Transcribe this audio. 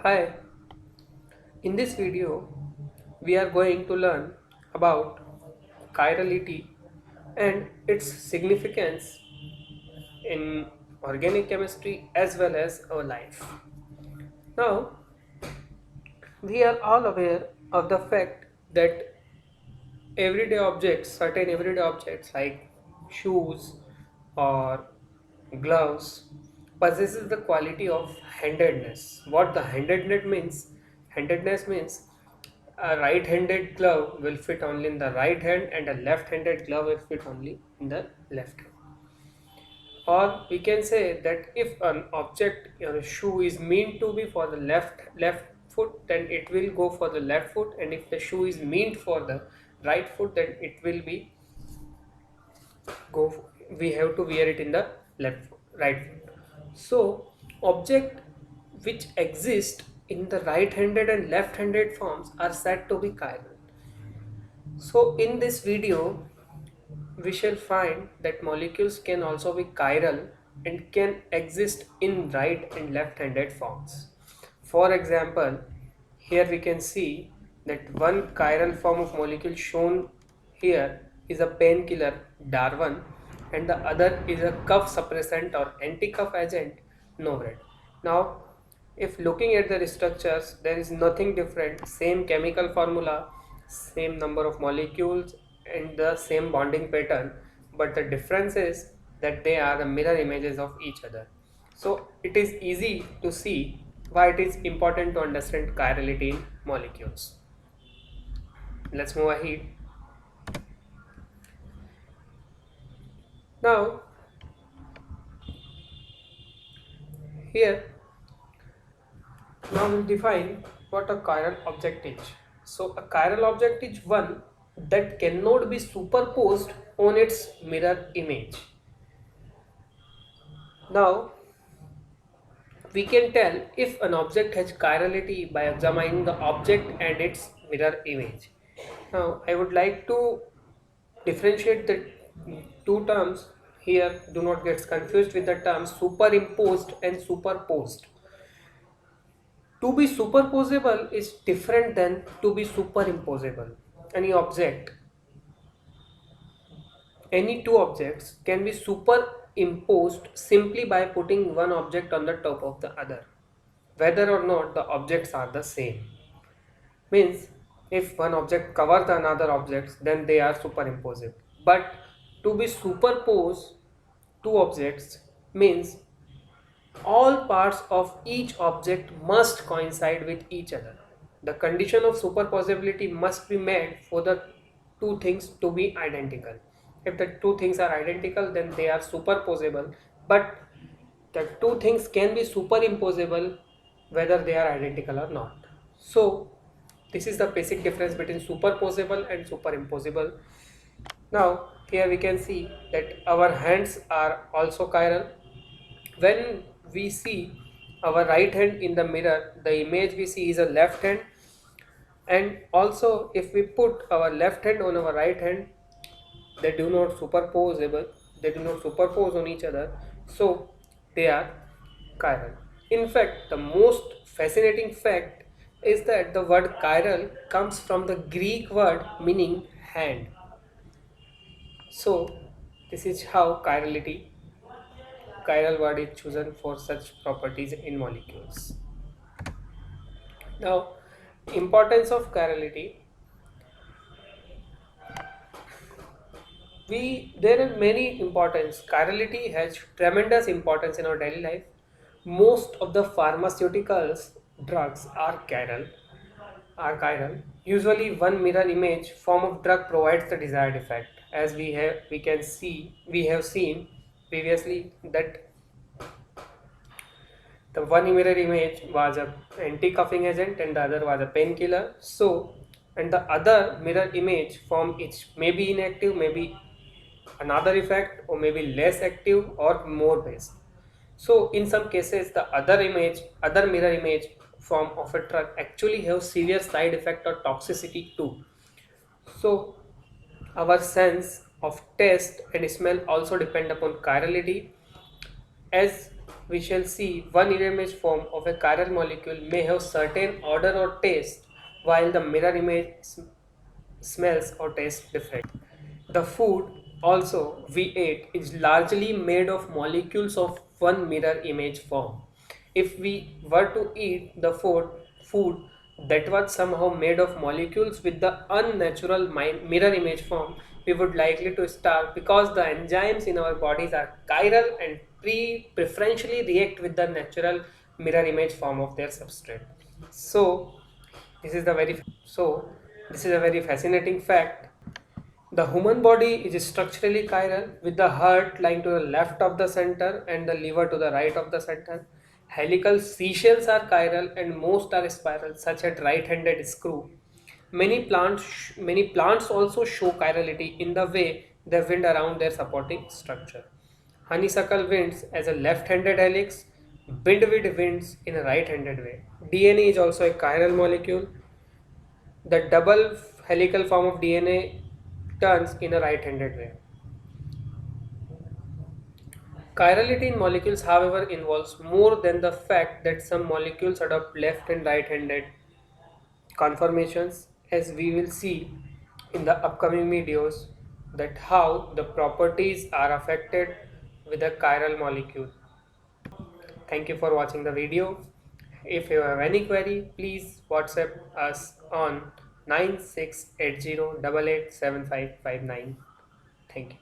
Hi, in this video, we are going to learn about chirality and its significance in organic chemistry as well as our life. Now, we are all aware of the fact that certain everyday objects like shoes or gloves, possesses the quality of handedness. What the handedness means a right-handed glove will fit only in the right hand and a left-handed glove will fit only in the left hand. Or we can say that if an object or a shoe is meant to be for the left foot, then it will go for the left foot, and if the shoe is meant for the right foot, then it will be go we have to wear it in the right foot. So object which exist in the right-handed and left-handed forms are said to be chiral. So in this video we shall find that molecules can also be chiral and can exist in right and left-handed forms. For example, here we can see that one chiral form of molecule shown here is a painkiller Darvan and the other is a cough suppressant or anti-cough agent Novrad. Now, if looking at the structures, there is nothing different, same chemical formula, same number of molecules and the same bonding pattern, but the difference is that they are the mirror images of each other. So it is easy to see why it is important to understand chirality in molecules. Let's move ahead. Now here, now we'll define what a chiral object is. So a chiral object is one that cannot be superposed on its mirror image. Now we can tell if an object has chirality by examining the object and its mirror image. Now I would like to differentiate the two terms here. Do not get confused with the terms superimposed and superposed. To be superposable is different than to be superimposable. Any object, any two objects can be superimposed simply by putting one object on the top of the other, whether or not the objects are the same. Means if one object covers the another objects, then they are superimposable. But to be superposed two objects means all parts of each object must coincide with each other. The condition of superposibility must be met for the two things to be identical. If the two things are identical, then they are superposable, but the two things can be superimposable whether they are identical or not. So this is the basic difference between superposable and superimposable. Now here we can see that our hands are also chiral. When we see our right hand in the mirror, the image we see is a left hand, and also if we put our left hand on our right hand, they do not superposable, they do not superpose on each other, so they are chiral. In fact, the most fascinating fact is that the word chiral comes from the Greek word meaning hand. So this is how chiral word is chosen for such properties in molecules. Now, importance of chirality. There are many importance. Chirality has tremendous importance in our daily life. Most of the pharmaceuticals drugs are chiral. Usually, one mirror image form of drug provides the desired effect. As we have seen previously that the one mirror image was a anti-coughing agent and the other was a painkiller. So, and the other mirror image form it may be inactive, maybe another effect, or maybe less active or more base. So, in some cases, the other mirror image form of a drug actually have severe side effect or toxicity too. So, our sense of taste and smell also depend upon chirality, as we shall see one image form of a chiral molecule may have certain odor or taste, while the mirror image smells or tastes different. The food also we ate is largely made of molecules of one mirror image form. If we were to eat the food that was somehow made of molecules with the unnatural mirror image form, we would likely to starve because the enzymes in our bodies are chiral and preferentially react with the natural mirror image form of their substrate. So this is the very so this is a very fascinating fact. The human body is structurally chiral, with the heart lying to the left of the center and the liver to the right of the center. Helical seashells are chiral and most are spiral, such as right-handed screw. Many plants also show chirality in the way they wind around their supporting structure. Honeysuckle winds as a left-handed helix, bindweed winds in a right-handed way. DNA is also a chiral molecule. The double helical form of DNA turns in a right-handed way. Chirality in molecules, however, involves more than the fact that some molecules adopt left and right-handed conformations, as we will see in the upcoming videos that how the properties are affected with a chiral molecule. Thank you for watching the video. If you have any query, please WhatsApp us on 9680887559. Thank you.